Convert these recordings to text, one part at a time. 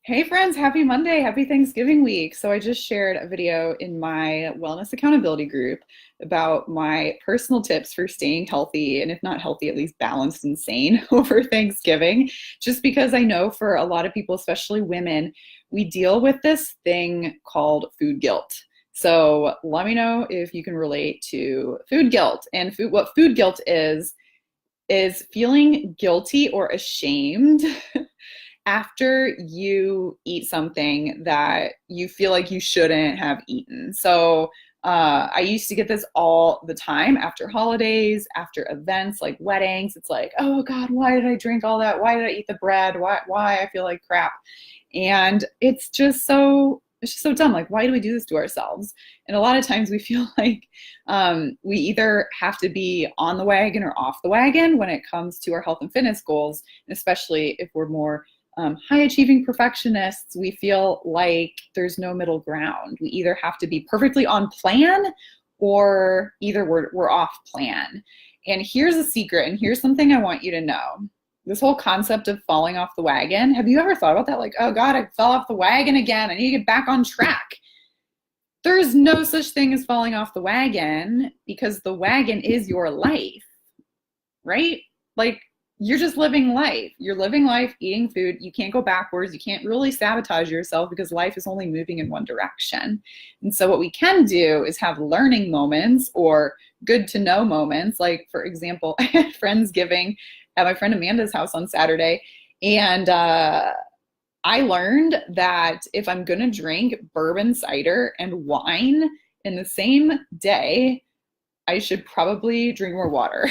Hey friends, happy Monday, happy Thanksgiving week. So I just shared a video in my wellness accountability group about my personal tips for staying healthy, and if not healthy, at least balanced and sane over Thanksgiving. Just because I know for a lot of people, especially women, we deal with this thing called food guilt. So let me know if you can relate to food guilt. And what food guilt is feeling guilty or ashamed after you eat something that you feel like you shouldn't have eaten. So I used to get this all the time after holidays, after events like weddings. It's like, oh God, why did I drink all that? Why did I eat the bread? Why I feel like crap? And it's just so dumb. Like, why do we do this to ourselves? And a lot of times we feel like we either have to be on the wagon or off the wagon when it comes to our health and fitness goals, and especially if we're more high achieving perfectionists, we feel like there's no middle ground. We either have to be perfectly on plan or either we're off plan. And here's a secret, and here's something I want you to know. This whole concept of falling off the wagon, have you ever thought about that? Like, oh God, I fell off the wagon again. I need to get back on track. There's no such thing as falling off the wagon because the wagon is your life, right? Like, you're just living life. You're living life, eating food. You can't go backwards. You can't really sabotage yourself because life is only moving in one direction. And so what we can do is have learning moments or good to know moments. Like, for example, I had Friendsgiving at my friend Amanda's house on Saturday. And I learned that if I'm going to drink bourbon cider and wine in the same day, I should probably drink more water.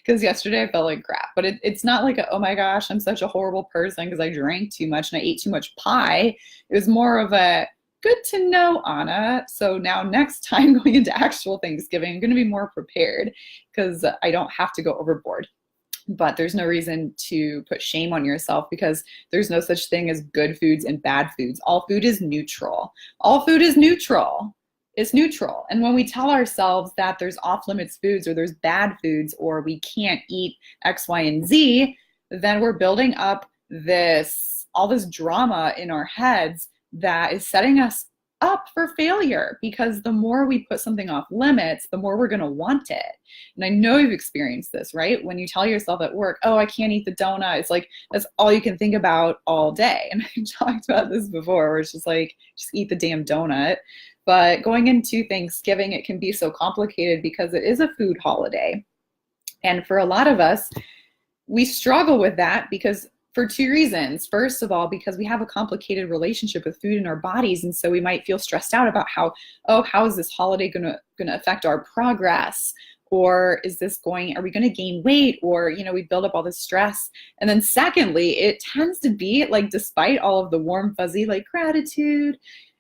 Because yesterday I felt like crap. But it's not like, oh my gosh, I'm such a horrible person because I drank too much and I ate too much pie. It was more of a good to know, Anna. So now next time going into actual Thanksgiving, I'm going to be more prepared because I don't have to go overboard. But there's no reason to put shame on yourself because there's no such thing as good foods and bad foods. All food is neutral. All food is neutral. It's neutral. And when we tell ourselves that there's off limits foods or there's bad foods or we can't eat X, Y, and Z, then we're building up all this drama in our heads that is setting us up for failure, because the more we put something off limits, the more we're going to want it. And I know you've experienced this, right? When you tell yourself at work, oh, I can't eat the donut. It's like, that's all you can think about all day. And I talked about this before, where it's just like, just eat the damn donut. But going into Thanksgiving, it can be so complicated because it is a food holiday. And for a lot of us, we struggle with that because for two reasons. First of all, because we have a complicated relationship with food in our bodies. And so we might feel stressed out about how is this holiday gonna affect our progress? Or are we gonna gain weight? Or, we build up all this stress. And then secondly, it tends to be like, despite all of the warm, fuzzy, like gratitude,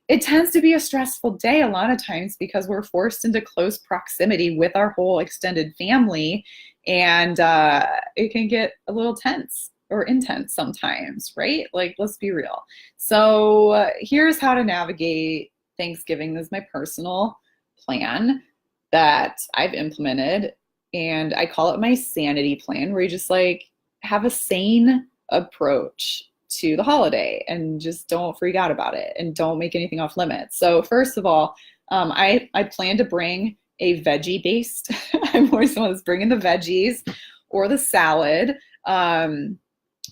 it tends to be a stressful day a lot of times because we're forced into close proximity with our whole extended family. And it can get a little tense or intense sometimes, right? Like, let's be real. So here's how to navigate Thanksgiving. This is my personal plan that I've implemented, and I call it my sanity plan, where you just like have a sane approach to the holiday and just don't freak out about it and don't make anything off limits. So first of all, I plan to bring a veggie based, I'm always the one that's bringing the veggies or the salad.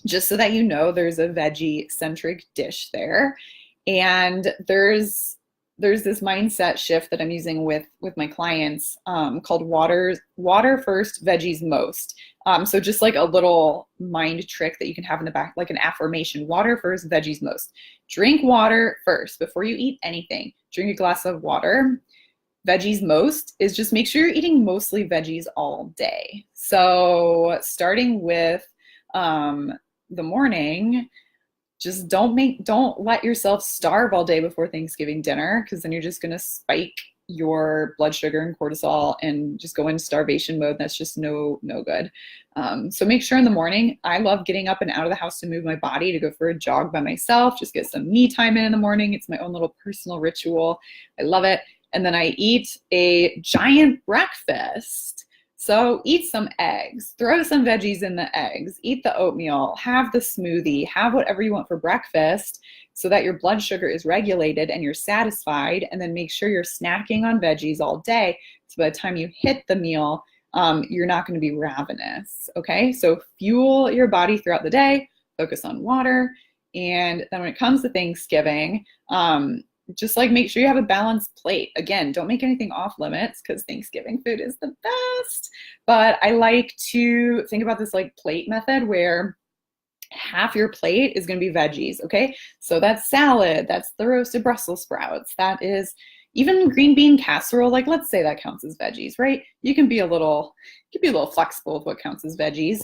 Just so that there's a veggie centric dish there. And there's this mindset shift that I'm using with my clients called water first, veggies most. So just like a little mind trick that you can have in the back, like an affirmation: water first, veggies most. Drink water first before you eat anything. Drink a glass of water. Veggies most is just make sure you're eating mostly veggies all day. So starting with the morning, just don't let yourself starve all day before Thanksgiving dinner, because then you're just going to spike your blood sugar and cortisol and just go into starvation mode. That's just no good. So make sure in the morning, I love getting up and out of the house to move my body, to go for a jog by myself, just get some me time in the morning. It's my own little personal ritual. I love it. And then I eat a giant breakfast. So eat some eggs, throw some veggies in the eggs, eat the oatmeal, have the smoothie, have whatever you want for breakfast so that your blood sugar is regulated and you're satisfied. And then make sure you're snacking on veggies all day. So by the time you hit the meal, you're not going to be ravenous. Okay. So fuel your body throughout the day, focus on water. And then when it comes to Thanksgiving, just like make sure you have a balanced plate. Again, don't make anything off limits because Thanksgiving food is the best. But I like to think about this like plate method where half your plate is going to be veggies. Okay. So that's salad, that's the roasted Brussels sprouts, that is even green bean casserole. Like, let's say that counts as veggies, right? You can be a little flexible with what counts as veggies.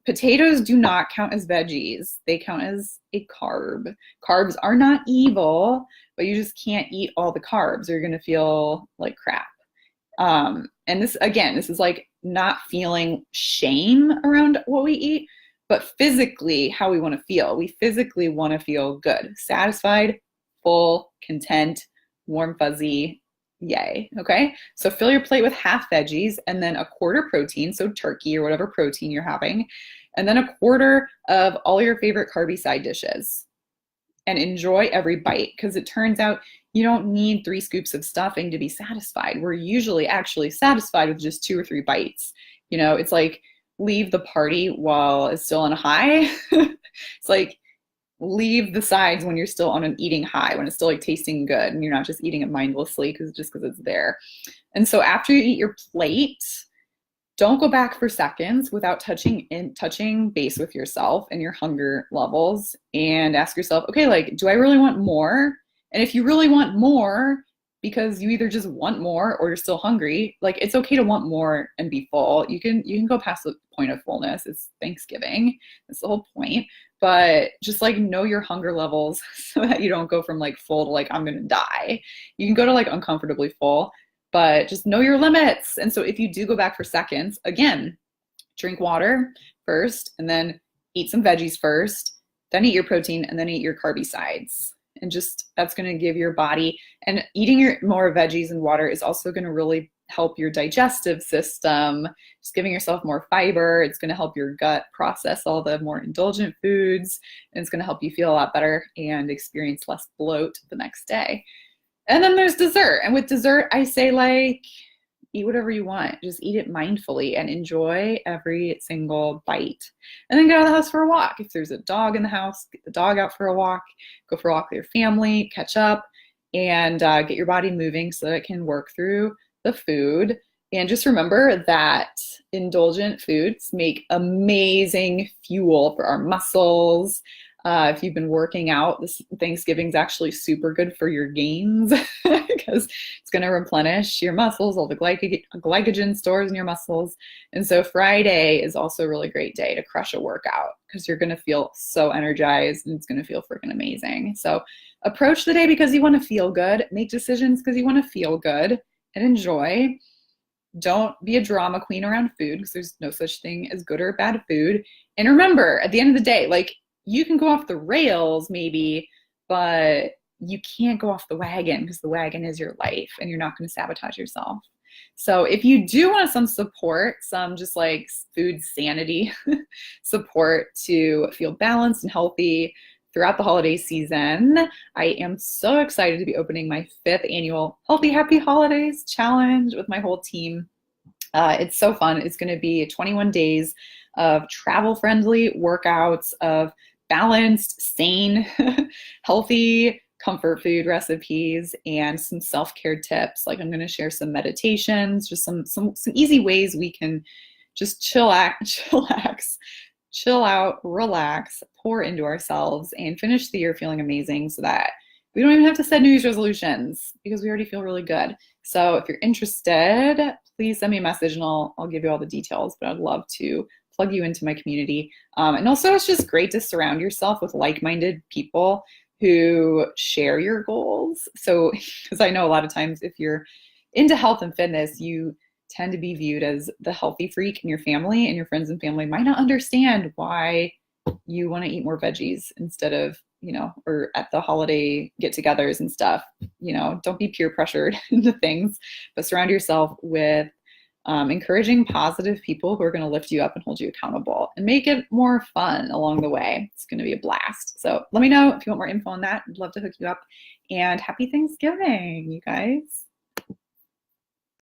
Potatoes do not count as veggies. They count as a carb. Carbs are not evil, but you just can't eat all the carbs or you're going to feel like crap. And this is like not feeling shame around what we eat, but physically how we want to feel. We physically want to feel good, satisfied, full, content, warm, fuzzy. Yay. Okay. So fill your plate with half veggies and then a quarter protein. So turkey or whatever protein you're having, and then a quarter of all your favorite carby side dishes, and enjoy every bite. Because it turns out you don't need 3 scoops of stuffing to be satisfied. We're usually actually satisfied with just 2 or 3 bites. You know, it's like leave the party while it's still on a high. It's like leave the sides when you're still on an eating high, when it's still like tasting good and you're not just eating it mindlessly because it's there. And so after you eat your plate, don't go back for seconds without touching base with yourself and your hunger levels, and ask yourself, okay, like, do I really want more? And if you really want more because you either just want more or you're still hungry, like, it's okay to want more and be full. You can go past the point of fullness. It's Thanksgiving. That's the whole point. But just like know your hunger levels so that you don't go from like full to like I'm gonna die. You can go to like uncomfortably full, but just know your limits. And so if you do go back for seconds, again, drink water first and then eat some veggies first, then eat your protein and then eat your carby sides. And just that's going to give your body, and eating your more veggies and water is also going to really help your digestive system. Just giving yourself more fiber, it's going to help your gut process all the more indulgent foods, and it's going to help you feel a lot better and experience less bloat the next day. And then there's dessert. And with dessert, I say like eat whatever you want. Just eat it mindfully and enjoy every single bite. And then get out of the house for a walk. If there's a dog in the house, get the dog out for a walk. Go for a walk with your family, catch up, and get your body moving so that it can work through the food. And just remember that indulgent foods make amazing fuel for our muscles. If you've been working out, this Thanksgiving's actually super good for your gains because it's going to replenish your muscles, all the glycogen stores in your muscles. And so Friday is also a really great day to crush a workout because you're going to feel so energized and it's going to feel freaking amazing. So approach the day because you want to feel good, make decisions because you want to feel good, and enjoy. Don't be a drama queen around food because there's no such thing as good or bad food. And remember, at the end of the day, like, you can go off the rails maybe, but you can't go off the wagon because the wagon is your life and you're not going to sabotage yourself. So if you do want some support, some just like food sanity support to feel balanced and healthy throughout the holiday season, I am so excited to be opening my 5th annual Healthy Happy Holidays Challenge with my whole team. It's so fun. It's going to be 21 days of travel-friendly workouts, of balanced, sane, healthy comfort food recipes, and some self-care tips. Like, I'm going to share some meditations, just some easy ways we can just chill out, relax, pour into ourselves, and finish the year feeling amazing so that we don't even have to set New Year's resolutions because we already feel really good. So if you're interested, please send me a message and I'll give you all the details, but I'd love to plug you into my community. And also, it's just great to surround yourself with like-minded people who share your goals. So, because I know a lot of times if you're into health and fitness, you tend to be viewed as the healthy freak in your family, and your friends and family might not understand why you want to eat more veggies instead of, or at the holiday get-togethers and stuff. Don't be peer pressured into things, but surround yourself with encouraging positive people who are going to lift you up and hold you accountable and make it more fun along the way. It's going to be a blast. So let me know if you want more info on that. I'd love to hook you up. And happy Thanksgiving, you guys.